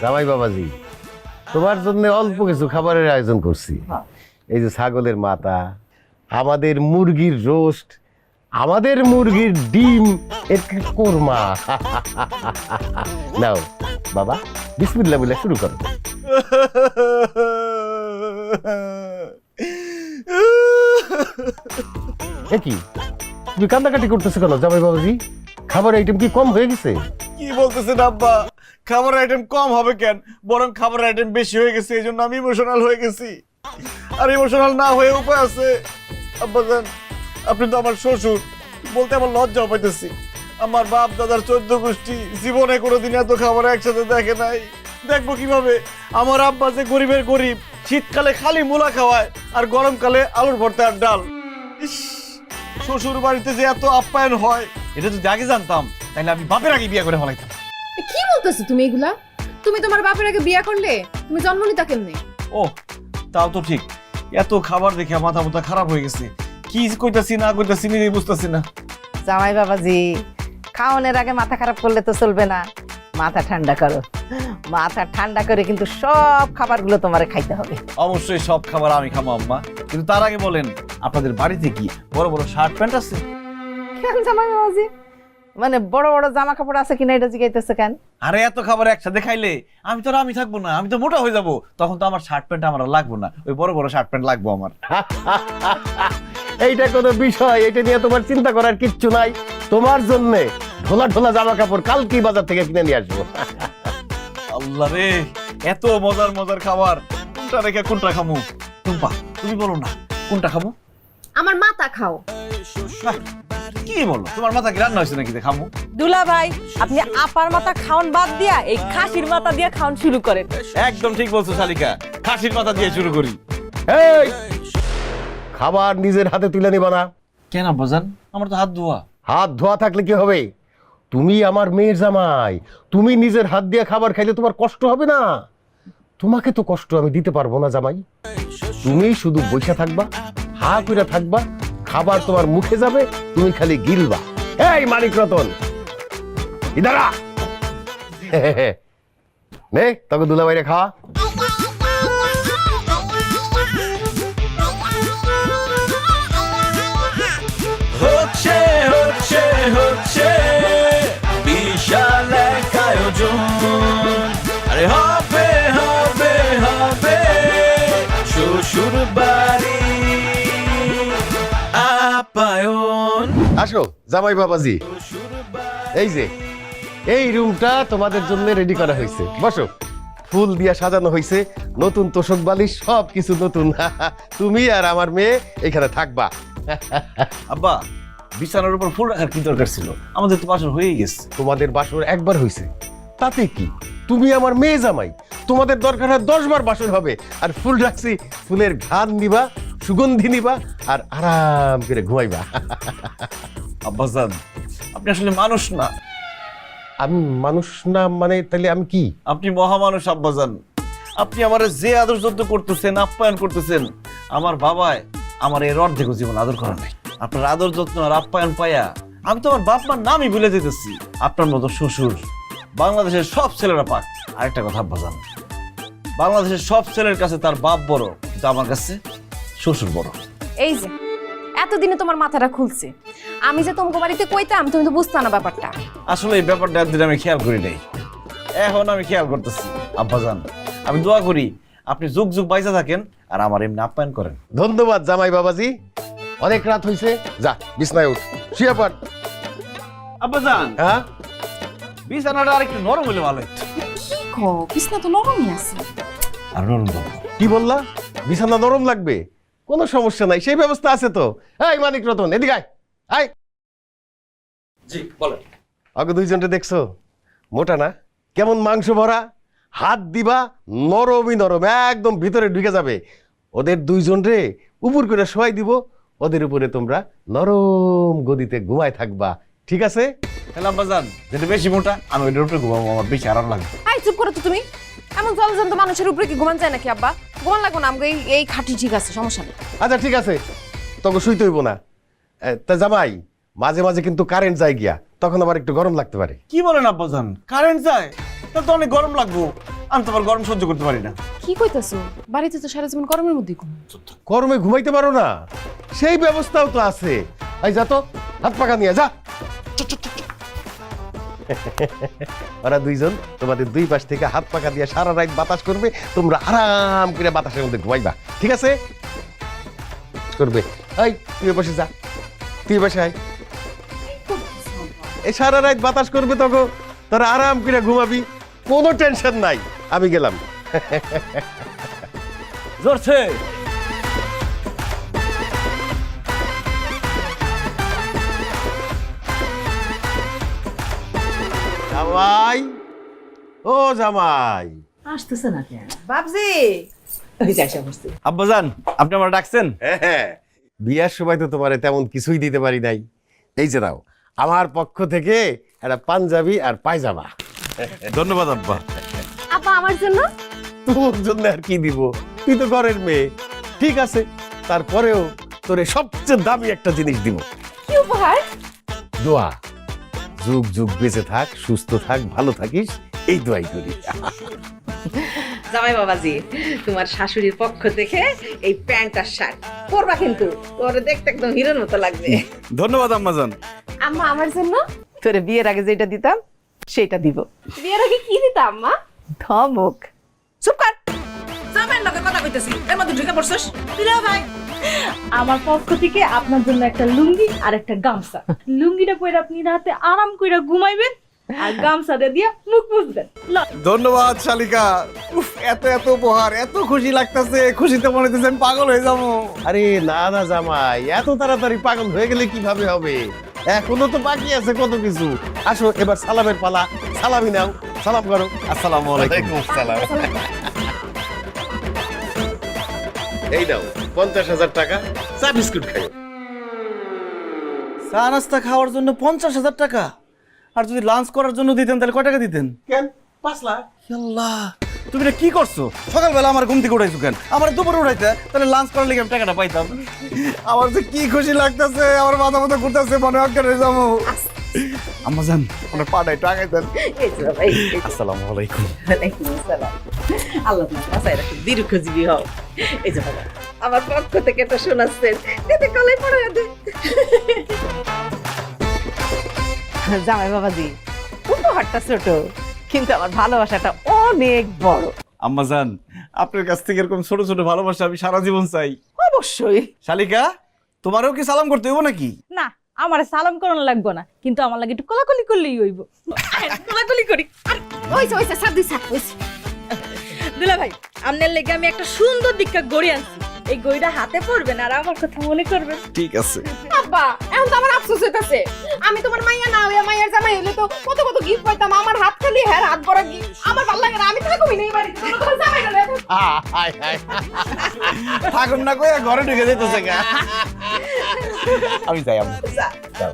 জামাই বাবাজি, তোমার জন্য অল্প কিছু খাবারের আয়োজন করছি। এই যে ছাগলের মাথা, আমাদের মুরগির রোস্ট, আমাদের মুরগির ডিম, একটু কোরমা। নাও বাবা, বিসমিল্লাহ বলে শুরু করো। কি তুমি কান্দাকাটি করতেছো কেন জামাই বাবাজি? খাবার আইটেম কি কম হয়ে গেছে? কি বলতেছেন আব্বা? খাবার আইটেম কম হবে কেন, বরং খাবার আইটেম বেশি হয়ে গেছে, এই জন্য আমি ইমোশনাল হয়ে গেছি। আর ইমোশনাল না হয়ে উপায় আছে? আব্বাজান, আপনি তো আমার শ্বশুর, বলতে আমার লজ্জাও পাইতেছি। আমার বাপ দাদার 14 গোষ্ঠী জীবনে কোনোদিন এত খাবার একসাথে দেখে নাই। দেখবো কিভাবে? আমার আব্বা যে গরিবের গরিব, শীতকালে খালি মূলা খাওয়ায় আর গরমকালে আলুর ভর্তা আর ডাল। ইস, শ্বশুর বাড়িতে যে এত আপ্যায়ন হয়, এটা যদি আগে জানতাম তাহলে আমি বাপের আগে বিয়ে করে ফেলাইতাম। কি বলতেছো তুমি এগুলা? তুমি তোমার বাপের আগে বিয়ে করলে, তুমি জন্ম নিতা কেমনে? ও, তাও তো ঠিক। এত খাবার দেখে মাথা মুথা খারাপ হয়ে গেছে, কি কইতাছি না কইতাছি নিজেই বুঝতেছি না। জামাই বাবাজি, খাওয়ানোর আগে মাথা খারাপ করলে তো চলবে না, মাথা ঠান্ডা করো। মাথা ঠান্ডা করে কিন্তু সব খাবারগুলো তোমারে খাইতে হবে। অবশ্যই সব খাবার আমি খাবো আম্মা, কিন্তু তার আগে বলেন আপনাদের বাড়িতে কি বড় বড় শার্ট প্যান্ট আছে? কেন জামাই বাবাজি, মানে বড় বড় জামা কাপড় আছে কিনা এটা জিজ্ঞাইতেছে কেন? আরে এত খাবার একসাথে খাইলে আমি তো আর আমি থাকবো না, আমি তো মোটা হয়ে যাব। তখন তো আমার শার্ট প্যান্ট আমার আর লাগবো না, ওই বড় বড় শার্ট প্যান্ট লাগবো আমার। এইটা কোনো বিষয়? এটা নিয়ে তোমার চিন্তা করার কিচ্ছু নাই। তোমার জন্য ঢোলা ঢোলা জামা কাপড় কালকেই বাজার থেকে কিনে নিয়ে আসবো। আল্লাহ রে, এত মজার মজার খাবার, কোনটা রেখে কোনটা খামু? টুম্পা, তুমি বলো না কোনটা খামু? আমার মাথা খাও। কি বলো, তোমার মাথা কি রান্না হয়েছে নাকি যে খামু? দুলা ভাই, আপনি আপার মাথা খাওন বাদ দিয়া এই খাসির মাথা দিয়ে খাওন শুরু করেন। একদম ঠিক বলছো শালিকা, খাসির মাথা দিয়ে শুরু করি। এই খাবার নিজের হাতে তুলে নিবা না। কেন আব্বাজান? আমার তো হাত ধোয়া। হাত ধোয়া থাকলে কি হবে? তুমি আমার মেয়ের জামাই, তুমি নিজের হাত দিয়ে খাবার খাইলে তোমার কষ্ট হবে না? তোমাকে তো কষ্ট আমি দিতে পারবো না জামাই। তুমি শুধু বসে থাকবা, হা করে থাকবা, খাবার তোমার মুখে যাবে, তুমি খালি গিলবা। এই মানিক রতন, ইদারা নে তোকে দুলাভাইরে খাওয়া। হচ্ছে হচ্ছে হচ্ছে বিশাল এক আয়োজন, আরে হবে হবে হবে শ্বশুর বাড়ি আপ্যায়ন। আসো জামাই বাবাজি, এই যে এই রুমটা তোমাদের জন্য রেডি করা হয়েছে। বসো, ফুল দিয়া সাজানো হয়েছে, নতুন তোষক বালিশ সব কিছু নতুন। তুমি আর আমার মেয়ে এখানে থাকবা। আব্বা, বিছানার উপর ফুল রাখার কি দরকার ছিল? আমাদের তো বাসর হয়েই গেছে। তোমাদের বাসর একবার হয়েছে, তাতে কি? তুমি আমার মেয়ে জামাই, তোমাদের দরকার হয় 10 বার বাসর হবে। আর ফুল রাখছি, ফুলের ঘ্রাণ নিবা, সুগন্ধি নিবা, আর আরাম করে ঘুমাইবা। আব্বাজান, আপনি আসলে মানুষ না। আমি মানুষ না মানে তাহলে আমি কি? আপনি মহামানুষ আব্বাজান। আপনি আমার যে আদর যত্ন করতেছেন, আপ্যায়ন করতেছেন, আমার বাবায় আমার এর অর্ধেক জীবন আদর করা নাই। আপনার আদর যত্ন আর আপ্যায়ন পাইয়া আমি তো আমার বাপ মার নামই ভুলে যেতেছি। আপনার মতো শ্বশুর বাংলাদেশের সব ছেলেরা পাক। আরেকটা কথা আব্বাজান, বাংলাদেশের সব ছেলের কাছে তার বাপ বড়, কিন্তু আমার কাছে শ্বশুর বড়। এই যে এতদিনে তোমার মাথাটা খুলছে। আমি যে তোমাকে বাড়িতে কইতাম, তুমি তো বুঝতা না ব্যাপারটা। আসলে এই ব্যাপারটা একদিন আমি খেয়াল করি নাই, এখন আমি খেয়াল করতেছি। আব্বাজান, আমি দোয়া করি আপনি যুগ যুগ বাইসা থাকেন আর আমার এমনি আপ্যায়ন করেন। ধন্যবাদ জামাই বাবাজি। অনেক রাত হয়েছে, যা বিছনায় উঠ, শুয়ে পড়। আব্বাজান, হ্যাঁ, বিছানাটা আর একটু নরম হলে ভালো হতো। কি কো, বিছনা তো নরমই আছে। আর নরম তো কি বললা? বিছানা নরম লাগবে? কোনো সমস্যা নাই, সেই ব্যবস্থা আছে তো। এই মানিক রতন, এদিকে আয়। আয়। জি বলেন। আগে দুইজনটা দেখছো? মোটা না? কেমন মাংস ভরা, হাত দিবা নরমই নরম, একদম ভিতরে ঢুকে যাবে। ওদের দুইজন রে উপর করে শোয়াই দিব, ওদের উপরে তোমরা নরম গদিতে ঘুমায় থাকবা, ঠিক আছে? তাহলে আব্বাজান, যেটা বেশি মোটা আমি ওইটার উপরে ঘুমাবো, আমার বেশি আরাম লাগবে। আই চুপ করো তো তুমি। এমন জলজন্ত মানুষের উপরে কি ঘুমান যায় নাকি আব্বা? ঘুমান লাগবো না, আমাকে এই খাটি ঠিক আছে, সমস্যা নেই। আচ্ছা ঠিক আছে, তোকে শুইতে হইব না। তা জামাই, মাঝে মাঝে কিন্তু কারেন্ট যায় গিয়া, তখন আবার একটু গরম লাগতে পারে। কি বলেন আব্বাজান, কারেন্ট যায়? তাহলে তো অনেক গরম লাগবো। আমি তো আবার গরম সহ্য করতে পারি না। কি কইতাছো? বাড়িতে তো সারা জীবন গরমের মধ্যে ঘুম। গরমে ঘুমাইতে পারো না, সেই ব্যবস্থাও তো আছে। এই যা তো, হাত পাকা নিয়ে যা। ওরা দুইজন তোমাদের দুই পাশ থেকে হাত পাকা দিয়ে সারা রাত বাতাস করবে, তোমরা আরাম করে বাতাসের মধ্যে ঘুমাইবা, ঠিক আছে? করবে। এই তুই বসে যা, তুই বসে আয়। এই সারা রাত বাতাস করবে, তখন তোরা আরাম করে ঘুমাবি, কোনো টেনশন নাই। আমি গেলাম। জোরছে জামাই, ও জামাই, আসতেছে না কেন বাবজি? ওই যাই বসছি। আব্বাজান, আপনি আমার ডাকছেন? হ্যাঁ, বিয়ার সময় তো তোমার তেমন কিছুই দিতে পারি নাই। এই যে দাও, আমার পক্ষ থেকে একটা পাঞ্জাবি আর পায়জামা। ধন্যবাদ আব্বা। আব্বা আমার জন্য? তোর জন্য আর কি দিব, তুই তো ঘরের মেয়ে। ঠিক আছে, তারপরেও তোরে সবচেয়ে দামি একটা জিনিস দিব। কি উপহার? দোয়া। যুগ যুগ বেঁচে থাক, সুস্থ থাক, ভালো থাকিস, এই দোয়াই করি। জামাই বাবাজি, তোমার শাশুড়ির পক্ষ থেকে এই প্যান্ট আর শার্ট পরবা, কিন্তু তোরে দেখতে একদম হিরোর মতো লাগবে। ধন্যবাদ আম্মাজান। আম্মা আমার জন্য? তোরে বিয়ের আগে যেটা দিতাম সেটা দিব। বিয়ের আগে কি দিতা আম্মা? ধমক। চুপ কর, জামাইয়ের লগে কথা কইতেছি, এর মধ্যে ঢুকে পড়ছস। দিলা ভাই, আমার পক্ষ থেকে আপনার জন্য একটা লুঙ্গি আর একটা গামছা। লুঙ্গিটা পরে আপনি রাতে আরাম কইরা ঘুমাইবেন, আর গামছাটা দিয়া মুখ মুছবেন। ধন্যবাদ শালিকা। উফ, এত এত উপহার, এত খুশি লাগতেছে। খুশিতে মনে হচ্ছে আমি পাগল হয়ে যাবো। আরে না না জামাই, এত তাড়াতাড়ি পাগল হয়ে গেলে কিভাবে হবে? এখনো তো বাকি আছে কত কিছু। আসো এবার সালামের পালা, সালামি নাও, সালাম করো। আসসালামু আলাইকুম। সালাম। এই নাও 50,000 টাকা, চা বিস্কুট খাইও। চা নাস্তা খাওয়ার জন্য 50,000 টাকা? আর যদি লাঞ্চ করার জন্য দিতেন তাহলে কয় টাকা দিতেন? কেন 5 লাখ? আল্লাহ, তুমি এটা কি করছো? সকালবেলা আমার ঘুম থেকে উঠাইছো কেন? আমার দুপুরে উঠাইতে, তাহলে লাঞ্চ করার লেগে আমি টাকাটা পাইতাম। আমার যে কি খুশি লাগতেছে, আমার মাথা মাথা ঘুরতেছে, মনে অজ্ঞান হয়ে যাবো। আম্মাজান, আমার পাটা একটু আগাই দেন। এই যে ভাই, আসসালামু আলাইকুম। ওয়ালাইকুম আসসালাম। আল্লাহ তোমার বাসায় রাখে, দীর্ঘজীবী হও। এই যে বাবা, আমার পক্ষ থেকে তো শোনাচ্ছেন, দিতে কলাই পড়ে দে। জামাই বাবাজি, উপহারটা ছোট, কিন্তু আমার ভালোবাসাটা অনেক বড়। আম্মাজান, আপনার কাছ থেকে এরকম ছোট ছোট ভালোবাসা আমি সারা জীবন চাই। অবশ্যই। শালিকা, তোমারও কি সালাম করতে হইব নাকি? না, আমার সালাম করানো লাগবে না, কিন্তু আমার লাগে একটু কোলাকুলি করলেই হইব। কোলাকুলি করি। ওইছে ওইছে সাদ দিছ ওইছে। দুলা ভাই, আপনার লেগে আমি একটা সুন্দর দিকটা গড়ি আনছি। এই গড়িটা হাতে পড়বেন আর আমার কথা মনে করবেন। ঠিক আছে। আব্বা, এখন তো আমার আফসোস হইতাছে। আমি তোমার মাইয়া না হইয়া মাইয়ার জামাই হইলে তো কত কত গিফট পাইতাম। আমার হাত খালি, হ্যাঁ হাত ভরা গিফট। আমার ভালো লাগে না, আমি তো কই নেই বাড়িতে, তোমার জামাই না। High high. থাকুন না কইয়া ঘরে ঢুকে যেতেছে গা। আমি যাই আম্মা। যাও।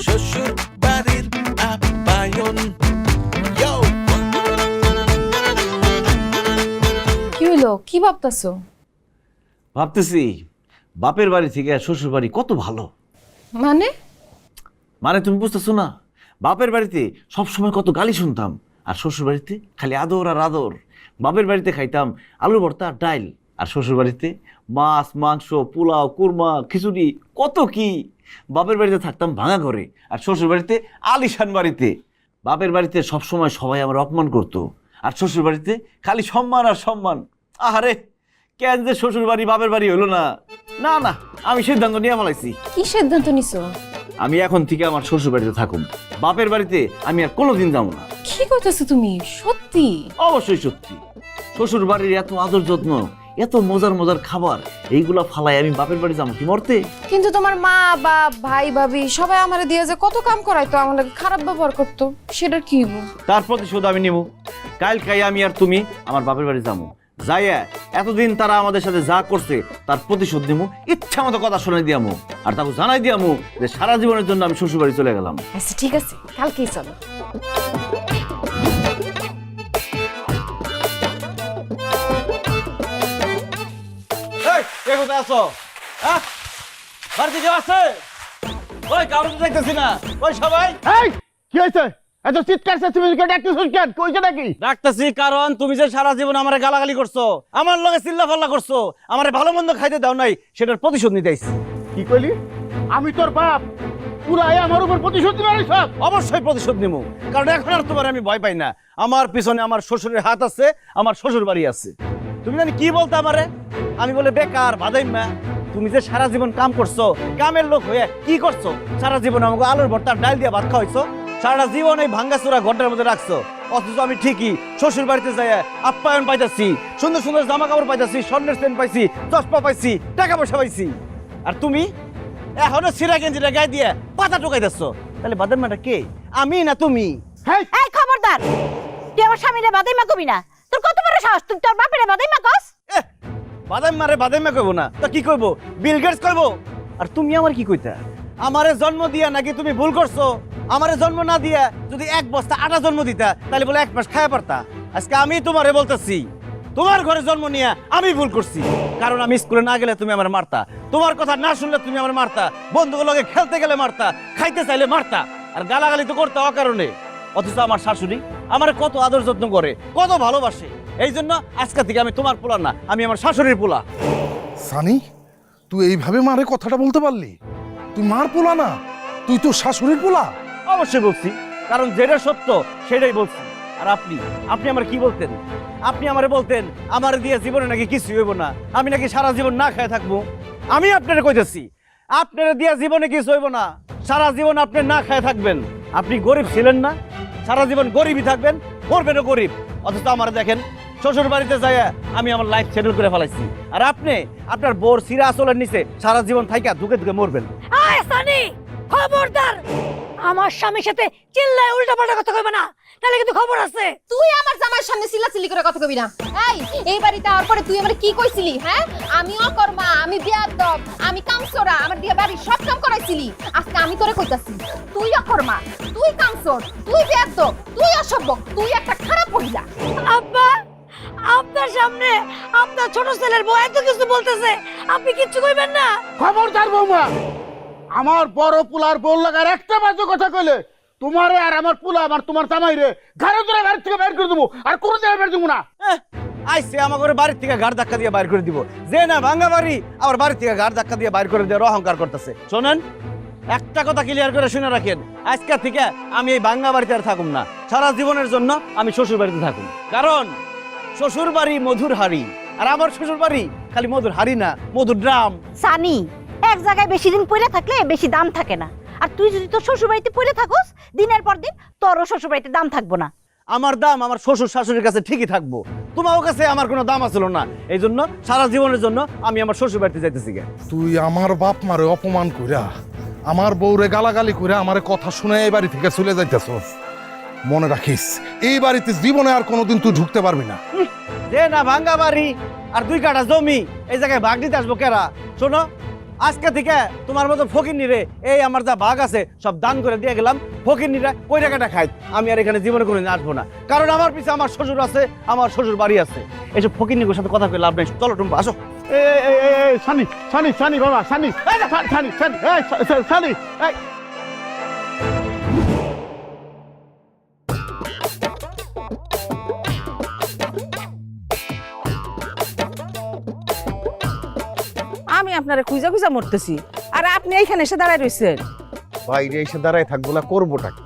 শ্বশুর বাড়ির আপ্যায়ন। কি হইলো? কি ভাবতাছো? ভাবতেছি বাপের বাড়ি থেকে শ্বশুর বাড়ি কত ভালো। মানে? মানে তুমি বুঝতেছো না? বাপের বাড়িতে সবসময় কত গালি শুনতাম, আর শ্বশুর বাড়িতে খালি আদর আর আদর। বাপের বাড়িতে খাইতাম আলু ভর্তা আর ডাইল, আর শ্বশুর বাড়িতে মাছ, মাংস, পোলাও, কুরমা, খিচুড়ি, কত কি। বাপের বাড়িতে থাকতাম ভাঙা ঘরে, আর শ্বশুর বাড়িতে আলিশান বাড়িতে। বাপের বাড়িতে সবসময় সবাই আমার অপমান করতো, আর শ্বশুর বাড়িতে খালি সম্মান আর সম্মান। আহারে, কেন যে শ্বশুর বাড়ি বাপের বাড়ি হলো না। না না, আমি সিদ্ধান্ত নিয়ে ফেলাইছি। কি সিদ্ধান্ত নিছো? আমি এখন থেকে আমার শ্বশুর বাড়িতে থাকুম, বাপের বাড়িতে আমি আর কোনোদিন যাবো না। কি কইতাছো তুমি? সত্যি? অবশ্যই সত্যি। শ্বশুর বাড়ির এত আদর যত্ন, এত মজার মজার খাবার, এইগুলা ফালাই আমি বাপের বাড়ি যাবো কি মরতে? কিন্তু তোমার মা, বাপ, ভাই, ভাবি সবাই আমারে দিয়ে যে কত কাম করাইতো, আমার লাগে খারাপ ব্যবহার করতো, সেটা কি হইব? তার প্রতিশোধ আমি নিব। কাল খাই আমি আর তুমি আমার বাপের বাড়ি যাবো, যাইয়া এতদিন তারা আমাদের সাথে যা করছে তার প্রতিশোধ নিমু, ইচ্ছা মতো কথা শোনাই দিয়ামু, আর তাকে জানাই দিয়ামু যে সারা জীবনের জন্য আমি শ্বশুর বাড়ি চলে গেলাম। আচ্ছা ঠিক আছে, কালকেই চলো। এই, কে কোথায় আছো? হ্যাঁ, বাড়িতে কেউ আছে? ওই কারো তো দেখতেছি না। ওই সবাই, এই কি হয়েছে? এত চিৎকার চেঁচামেচি করে ডাকতেছিস কেন? কইছে নাকি? ডাকতেছি কারণ তুমি যে সারা জীবন আমারে গালাগালি করছো, আমার লগে চিল্লাফাল্লা করছো, আমারে ভালো মন্দ খাইতে দাও নাই, সেটার প্রতিশোধ নিতে আইছি। কি কইলি? আমি তোর বাপ, পুরাই আমার উপর প্রতিশোধ দিবি সব? অবশ্যই প্রতিশোধ নিব, কারণ এখন আর তোমার আমি ভয় পাই না। আমার পিছনে আমার শ্বশুরের হাত আছে, আমার শ্বশুর বাড়ি আছে। তুমি জানি কি বলতে আমারে? আমি বলে বেকার বাদাইমা। তুমি যে সারা জীবন কাম করছো, কামের লোক হয়ে কি করছো? সারা জীবন আমাকে আলুর ভর্তা ডাল দিয়ে ভাত খাওয়াইছো, সারা জীবন এই ভাঙ্গাচোরা ঘরটার মধ্যে রাখছো। অথচ আমি ঠিকই শ্বশুর বাড়িতে যাই আপ্যায়ন পাইতাছি, সুন্দর সুন্দর জামা কাপড় পাইতাছি, স্বর্ণের চেন পাইছি, চশমা পাইছি, টাকা পয়সা পাইছি। আর তুমি এখনো সিরা গেঞ্জিটা গায়ে দিয়ে পাতা টোকাইতেছো। তাহলে বাদাইমাটা কে, আমি না তুমি? এই খবরদার, তুই আমার স্বামীরে বাদাইমা কবি না। তোর কত বড় সাহস, তুই তোর বাপেরে বাদাইমা কস? বাদাইমা কইবো না তো কি কইবো? Bill Gates কইবো। আর তুমি আমার কি কইতা? আমারে জন্ম দিয়া নাকি তুমি ভুল করছো? আমারে জন্ম না দিয়া যদি এক বস্তা আটা জন্ম দিতা, তাহলে বলে এক মাস খায়া পারতা। আজকে আমি তোমারে বলতেছি, তোমার ঘরে জন্ম নিয়ে আমি ভুল করছি। কারণ আমি স্কুলে না গেলে তুমি আমার মারতা, তোমার কথা না শুনলে তুমি আমার মারতা, বন্ধুগুলোর লগে খেলতে গেলে মারতা, খাইতে চাইলে মারতা, আর গালাগালি তো করতে অকারণে। অথচ আমার শাশুড়ি আমার কত আদর যত্ন করে, কত ভালোবাসে। এই জন্য আজকে থেকে আমি তোমার পোলা না, আমি আমার শাশুড়ির পোলা। সানি, তুই এইভাবে মারে কথাটা বলতে পারলি? তুই মার পোলা না, তুই তো শাশুড়ির পোলা। অবশ্যই বলছি, কারণ যেটা সত্য সেটাই বলছি। আর আপনি আমার কি বলতেন? আপনি আমারে বলতেন আমার দিয়ে জীবনে নাকি কিছু হইব না, আমি নাকি সারা জীবন না খেয়ে থাকবো। আমি আপনারে কইতেছি, আপনার দিয়ে জীবনে কিছু হইব না, সারা জীবন আপনি না খেয়ে থাকবেন। আপনি গরিব ছিলেন না, সারা জীবন গরিবই থাকবেন, মরবেনও গরিব। অথচ আমার দেখেন শ্বশুর বাড়িতে যাই আমি আমার লাইফ সেটেল করে ফেলাইছি। আর আপনি আপনার বোর সিরা আসলের নিচে সারা জীবন থাইকা ধুকে ধুকে মরবেন। আয় সানি, খবরদার আমার স্বামীর সাথে চিল্লায় উল্টাপাল্টা কথা কইবা না, তাহলে কিন্তু খবর আছে। তুই আমার জামাইয়ের সামনে চিল্লাচিল্লি করে কথা কবি না। এই বাড়িতে আওয়ার পরে তুই আমারে কি কইছিলি? হ্যাঁ, আমি অকর্মা, আমি বেয়াদব, আমি কামসরা, আমার দিয়ে বাড়ির সব কাম করাইছিলি। আজকে আমি তোরে কইতাছি, তুই অকর্মা, তুই কামসর, তুই বেয়াদব, তুই অসভ্য, তুই একটা খারাপ মহিলা। আব্বা, আপনার সামনে আপনার ছোট ছেলের বউ এত কিছু বলতেছে, আপনি কিচ্ছু কইবেন না? খবরদার বৌমা, আমার বড় পোলার বউ লাগার একটা বাজে কথা কইলে তোমারে আর আমার পোলা আমার তোমার জামাই রে ঘরে ধরে বাড়ি থেকে বের করে দেবো, আর কোনো জায়গায় বের দেবো না। আইসে আমার বাড়ির থেকে ঘাড় ধাক্কা দিয়ে বাইর করে দিব। যে না ভাঙ্গা বাড়ি, আমার বাড়ি থেকে ঘাড় ধাক্কা দিয়ে বাইর করে দেওয়ার অহংকার করতেছে। শোনেন, একটা কথা ক্লিয়ার করে শুনে রাখেন, আজকে থেকে আমি এই ভাঙ্গা বাড়িতে আর থাকুম না। সারা জীবনের জন্য আমি শ্বশুর বাড়িতে থাকুম। কারণ শ্বশুর বাড়ি মধুর হাড়ি, আর আমার শ্বশুর বাড়ি খালি মধুর হাড়ি না, মধুর ড্রাম। সানি, এক জায়গায় বেশি দিন পড়ে থাকলে বেশি দাম থাকে না। আর তুই যদি তোর শ্বশুর বাড়িতে পড়ে থাকস, দিনের পর দিন তোরও শ্বশুর বাড়িতে দাম থাকবো না। আমার দাম আমার শ্বশুর শাশুড়ির কাছে ঠিকই থাকবো, তোমার কাছে আমার কোনো দাম আসলো না। এই জন্য সারা জীবনের জন্য আমি আমার শ্বশুর বাড়িতে যাইতেছি। তুই আমার বাপ মারে অপমান কইরা, আমার বউরে গালাগালি কইরা আমারে কথা শুনে এই বাড়ি থেকে চলে যাইতেছস। মনে রাখিস, এই বাড়িতে জীবনে আর কোনোদিন তুই ঢুকতে পারবি না। যে না ভাঙ্গা বাড়ি আর 2 কাঠা জমি, এই জায়গায় ভাগ দিতে আসবো কেরা? শোনো, আজকে থেকে তোমার মতো ফকিরনিরে এই আমার যা ভাগ আছে সব দান করে দিয়ে গেলাম। ফকিরনিরা কই টাকাটা খাই, আমি আর এখানে জীবনে কোনোদিন আসবো না। কারণ আমার পিছে আমার শ্বশুর আছে, আমার শ্বশুর বাড়ি আছে। এইসব ফকিরনির সাথে কথা কই লাভ নেই। চলো টুম্পা, আসো। সানি সানি সানি বাবা, সানি সানি সানি সানি। আমি আপনারে খুঁজা খুঁজা মরতেছি, আর আপনি এইখানে এসে দাঁড়ায় রইছেন। বাইরে এসে দাঁড়ায় থাকবো না, করবোটা কি?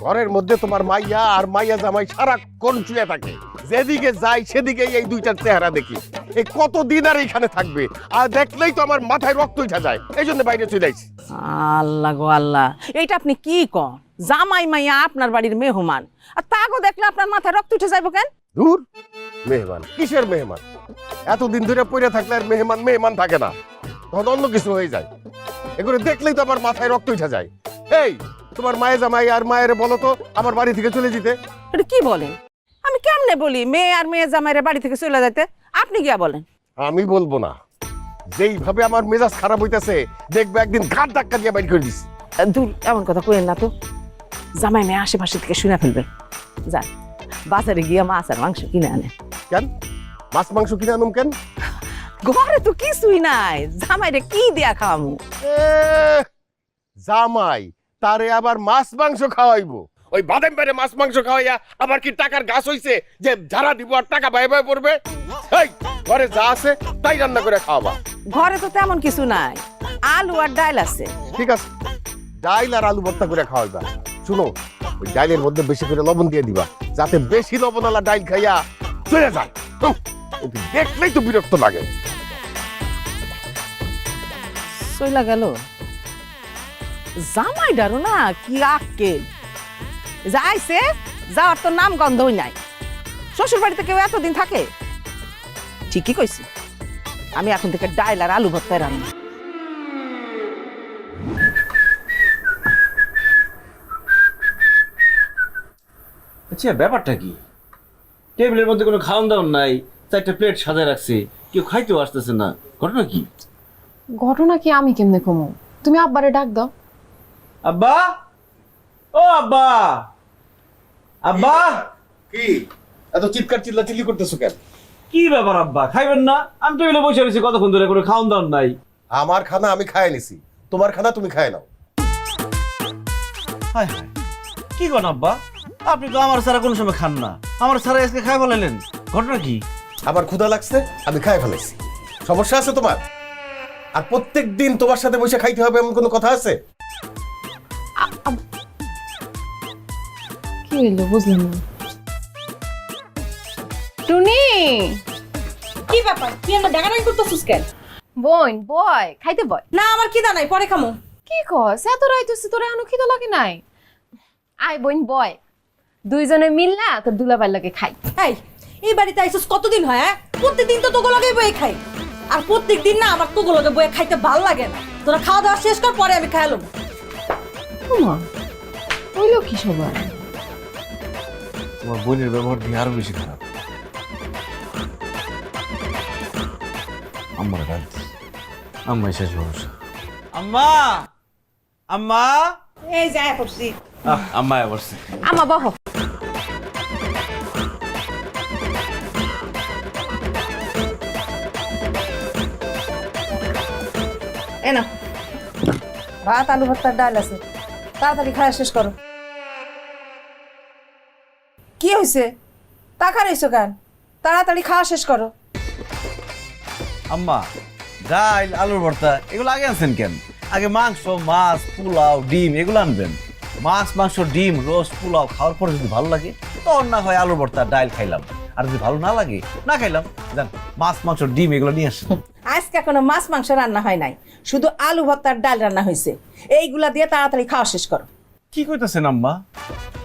ঘরের মধ্যে তোমার মাইয়া আর মাইয়া জামাই সারাক্ষণ শুয়ে থাকে, যেদিকে যাই সেদিকে এই দুইটার চেহারা দেখি। এই কতদিন আর এখানে থাকবে? আর দেখলেই তো আমার মাথায় রক্ত উঠে যায়, এই জন্য বাইরে চলে আইছি। আল্লাহ গো আল্লাহ, এইটা আপনি কি কন? জামাই মাইয়া আপনার বাড়ির মেহমান, আর তাগো দেখলে আপনার মাথায় রক্ত উঠে যাইব কেন? দূর, মেহমান কিসের মেহমান? এতদিন ধরে পড়ে থাকলে আর মেহমান মেহমান থাকে না, তখন অন্য কিছু হয়ে যায়। এগুলো দেখলেই তো আমার মাথায় রক্ত উঠে যায়। এই তোমার মায়ের জামাই আর মায়ের বলো তো আমার বাড়ি থেকে চলে যেতে। এটা কি বলেন? আমি কেমনে বলি মেয়ে আর মেয়ে জামাইরে বাড়ি থেকে চলে যাইতে? আপনি গিয়া বলেন। আমি বলবো না, যেইভাবে আমার মেজাজ খারাপ হইতেছে দেখবে একদিন ঘাট ধাক্কা দিয়ে বাইর করে দিস। দূর, এমন কথা কইেন না তো, জামাই মেয়ে আশেপাশে থেকে শুনে ফেলবে। যান বাজারে গিয়া মাছ আর মাংস কিনে আনে। কেন মাছ মাংস কিনে আনুম কেন? ঘরে তো কিছুই নাই, জামাইরে কি দিয়া খাওয়ামু? জামাই তারে আবার মাছ মাংস খাওয়াইবো? ওই বাদাম বাইরে মাছ মাংস খাওয়াইয়া আবার কি টাকার গাছ হইছে যে যারা দিব আর টাকা বাই বাই পড়বে? এই ঘরে যা আছে তাই রান্না করে খাওয়াবা। ঘরে তো তেমন কিছু নাই, আলু আর ডাল আছে। ঠিক আছে, ডাইল আর আলু ভর্তা করে খাওয়াইবা। শুনো, ওই ডাইলের মধ্যে বেশি করে লবণ দিয়ে দিবা, যাতে বেশি লবণওয়ালা ডাইল খাইয়া চলে যায়। কিন্তু দেখলেই তো বিরক্ত লাগে। চইলা গেল জামাই ডারো না, কি আক্কেল যাইছে, যাওয়ার তো নাম গন্ধই নাই। শ্বশুর বাড়িতে কেউ এতদিন থাকে? ঠিকই কইছি, আমি এখন থেকে ডাইল আর আলু ভর্তা রান্না। আচ্ছা, ব্যাপারটা কি? টেবিলের মধ্যে কোনো খাওয়ান দাওয়ান নাই, 4টা প্লেট সাজায় রাখছে, কেউ খাইতেও আসতেছে না, ঘটনা কি? ঘটনা কি আমি কেমনে কমু? তুমি আব্বারে ডাক দাও। আব্বা, ও আব্বা, আব্বা। কি এত চিৎকার চিল্লাচিল্লি করতেছো কেন? কি ব্যাপার আব্বা, খাইবেন না? আমি টেবিলে বসে রয়েছি কতক্ষণ ধরে, কোনো খাওয়ান দাওয়ান নাই। আমার খানা আমি খায় নিছি, তোমার খানা তুমি খায় নাও। হায় হায়, কি কন আব্বা? আপনি তো আমার ছাড়া কোনো সময় খান না, আমার ছাড়া আজকে খাই ফেলাইলেন, ঘটনা কি? আমার ক্ষুধা লাগছে, আমি খায় ফেলাইছি। সমস্যা আছে তোমার? আর প্রত্যেক দিন তোমার সাথে বসে খাইতে হবে এমন কোনো কথা আছে? কি হইলো বুঝলাম না। টুনি, কি ব্যাপার, তুই আমার ডাকাডাকি করতেছিস কেন? বোন বয় খাইতে বয়। না আমার খিদা নাই, পরে খামো। কি কস, এত রাইতেছিস তোরে এখনো খিদা লাগে নাই? আয় বোন বয়, দুইজনে মিললা তোর দুলাভাইর লগে খাই। এই বাড়িতে আইছিস কতদিন হয়? হ্যাঁ, প্রত্যেকদিন তো তোকে লগে বয়ে খাই, আর প্রত্যেকদিন না আমার তোকে লগে বয়ে খাইতে ভালো লাগে না। তোরা খাওয়া দাওয়া শেষ কর, পরে আমি খাইলাম। ওমা, হইলো কি সবার? তোমার বোনের ব্যবহার দিয়ে আরো বেশি খারাপ। আম্মার রাখছি, আম্মাই শেষ ভরসা। আম্মা, আম্মা, এই যায় পড়ছি। আম্মা বসছে। আমা বহ। এ না, ভাত আলু ভর্তার ডাল আছে, তাড়াতাড়ি খাওয়া শেষ করো। কি হয়েছে, টাকা রয়েছো কেন? তাড়াতাড়ি খাওয়া শেষ করো। আম্মা, ডাল আলুর ভর্তা এগুলো আগে আনছেন কেন? আগে মাংস, মাছ, পোলাও, ডিম এগুলো আনবেন। মাছ, মাংস, ডিম, রোস্ট, পোলাও খাওয়ার পরে যদি ভালো লাগে তখন না হয় আলুর ভর্তা ডাল খাইলাম, আর যদি ভালো না লাগে না খাইলাম। জান, মাছ, মাংস, ডিম এগুলো নিয়ে আসেন। আজকে কোনো মাছ মাংস রান্না হয় নাই, শুধু আলু ভর্তার ডাল রান্না হয়েছে। এইগুলা দিয়ে তাড়াতাড়ি খাওয়া শেষ করো। কি কইতাছেন আম্মা?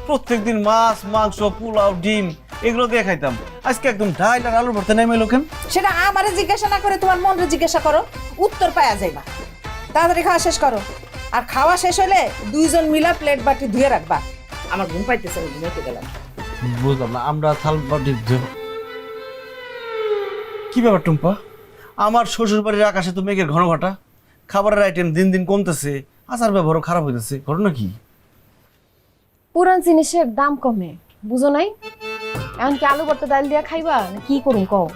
প্রত্যেকদিন মাছ, মাংস, পোলাও, ডিম এগুলো দিয়ে খাইতাম, আজকে একদম ডাল আর আলুর ভর্তা নেমে কেন? সেটা আমারে জিজ্ঞাসা না করে তোমার মনরে জিজ্ঞাসা করো, উত্তর পাওয়া যাইবা। তাড়াতাড়ি খাওয়া শেষ করো, আর খাওয়া শেষ হলে দুইজন মিলা প্লেট বাটি ধুয়ে রাখবা। আমার ঘুম পাইতেছে, আমি ঘুমাইতে গেলাম। বুঝলাম না, আমরা থাল বাটি কি ব্যাপার টুম্পা? আমার শ্বশুর বাড়ির আকাশে তো মেঘের ঘন ঘটা, খাবারের আইটেম দিন দিন কমতেছে, আচার ব্যবহারও খারাপ হইতেছে, ঘটনা কি? পুরান জিনিসের দাম কমে, বুঝো নাই? এখন কি আলু ভর্তা ডাল দিয়া খাইবা না কি করুন কও?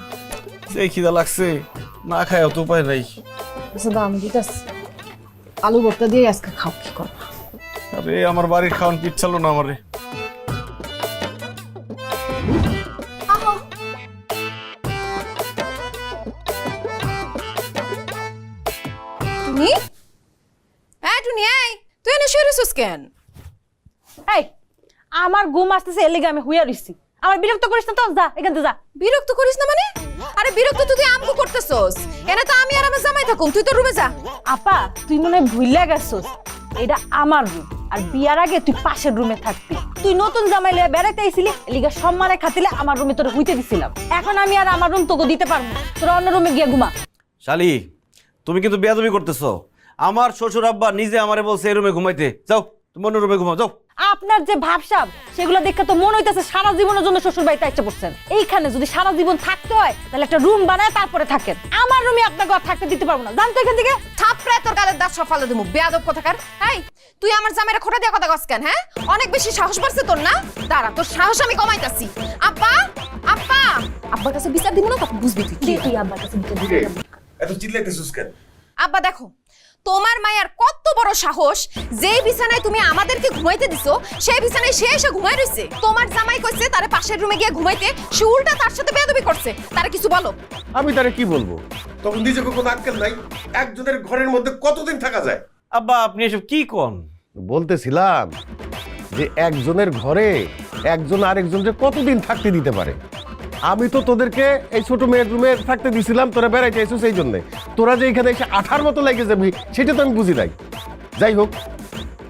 সেই খিদা লাগছে, না খাইও তো উপায় নাই। আচ্ছা দাম দিতেছি, আলু ভর্তা দিয়ে আজকে খাও, কি করবা? আরে আমার বাড়ির খাওয়ান কি ইচ্ছালো না আমারে। টুনি, টুনি, তুই এনে শুয়ে রইছিস কেন? এই, আমার ঘুম আসতেছে, এর লিগে আমি হুইয়া রইছি। আমার বিরক্ত করিস না তো, যা এখান থেকে যা। বিরক্ত করিস না মানে? আরে বিরক্ত তো তুই আমকো করতেছস, এনে তো আমি আর আমার জামাই থাকুম, তুই তো রুমে যা। আপা, তুই মনে হয় ভুইলা গেছস, এটা আমার রুম, আর বিয়ার আগে তুই পাশের রুমে থাকবি। তুই নতুন জামাই লিয়ে বেড়াইতে আইছিলি, এলিগা সম্মানে খাতিলে আমার রুমে তোরে হইতে দিছিলাম। এখন আমি আর আমার রুম তোকে দিতে পারবো না, তোরা অন্য রুমে গিয়ে ঘুমা। শালি, তুমি কিন্তু বেয়াদবি করতেছো। আমার শ্বশুর আব্বা নিজে আমারে বলছে এই রুমে ঘুমাইতে, যাও তুমি অন্য রুমে ঘুমাও, যাও। আপনার যে ভাবসাব, সেগুলো দেখে তো মনে হইতেছে সারা জীবনের জন্য শ্বশুর বাড়িতে আইসা পড়ছেন। এইখানে যদি সারা জীবন থাকতে হয়, তাহলে একটা রুম বানায় তারপরে থাকেন। আমার রুমে আপনাকে আর থাকতে দিতে পারবো না, জানতো এখান থেকে। থাপড়ায় তোর গালের দাঁত সব ফালে দেবো, বেয়াদব কোথাকার। এই, তুই আমার জামাইরা খোটা দিয়ে কথা কস কেন? হ্যাঁ, অনেক বেশি সাহস বাড়ছে তোর না? দাঁড়া, তোর সাহস আমি কমাইতাছি। আব্বা, আব্বা, আব্বার কাছে বিচার দিব না, তখন বুঝবি তুই। তুই আব্বার কাছে বিচার দিবি। এত চিল্লাইতেছিস কেন? আব্বা দেখো, তোমার মায়ের কত বড় সাহস, যেই বিছানায় তুমি আমাদেরকে ঘুমাইতে দিছো সেই বিছানায় সে এসে ঘুমাই রইছে। তোমার জামাই কইছে তারে পাশের রুমে গিয়ে ঘুমাইতে, সে উল্টা তার সাথে বেয়াদবি করছে। তারে কিছু বলো। আমি তারে কি বলবো? তখন নিজেকে কোনো আক্কেল নাই? একজনের ঘরের মধ্যে কতদিন থাকা যায়? আব্বা আপনি এসব কি কোন? বলতেছিলাম যে একজনের ঘরে একজন আরেকজনকে কতদিন থাকতে দিতে পারে। আমি তো তোদেরকে এই ছোট মেয়ের রুমে থাকতে দিছিলাম, তোরা বেড়াইতে এসো সেই জন্যে। তোরা যে এখানে এসে আঠার মতো লেগে যাবি সেটা তো আমি বুঝি নাই। যাই হোক,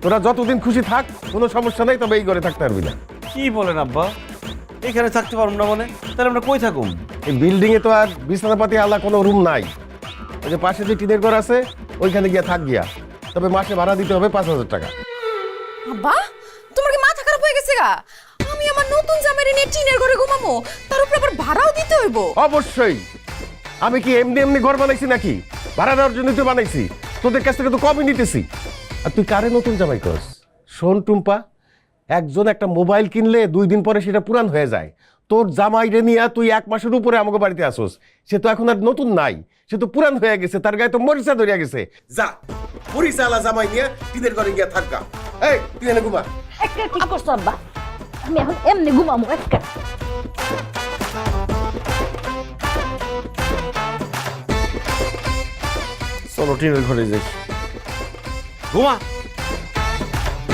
তোরা যতদিন খুশি থাক, কোনো সমস্যা নাই, তবে এই ঘরে থাকতে পারবি না। কি বলেন আব্বা? এখানে থাকতে পারবো না মানে? তাহলে আমরা কই থাকুম? এই বিল্ডিং এ তো আর বিছানাপাতি আলা কোনো রুম নাই। ওই যে পাশে যে টিনের ঘর আছে ওইখানে গিয়া থাক গিয়া, তবে মাসে ভাড়া দিতে হবে 5,000 টাকা। আব্বা, তোমার কি মাথা খারাপ হয়ে গেছে গা? আমি আমার নতুন জামাইরে নিয়ে টিনের ঘরে ঘুমাবো, তার উপরে আবার ভাড়াও দিতে হইব? অবশ্যই। আমি কি এমনি এমনি ঘর বানাইছি নাকি? ভাড়া দেওয়ার জন্য তো বানাইছি, তোদের কাছ থেকে তো কমই নিতেছি। আর তুই কারে নতুন জামাই করস? শোন টুম্পা, একজন একটা মোবাইল কিনলে 2 দিন পরে সেটা পুরান হয়ে যায়। তোর জামাইরে নিয়ে তুই 1 মাসের উপরে আমাকে বাড়িতে আসোস, সে তো এখন আর নতুন নাই, সে তো পুরান হয়ে গেছে, তার গায়ে তো মরিচা ধরিয়া গেছে। যা মরিচা আলা জামাই নিয়ে টিনের ঘরে গিয়া থাকা। এই তুই এনে ঘুমা। একটা ঠিক করছো আব্বা, আমি এখন এমনি ঘুমামো একটা। চলো টিনের ঘরে যাই। ঘুমা।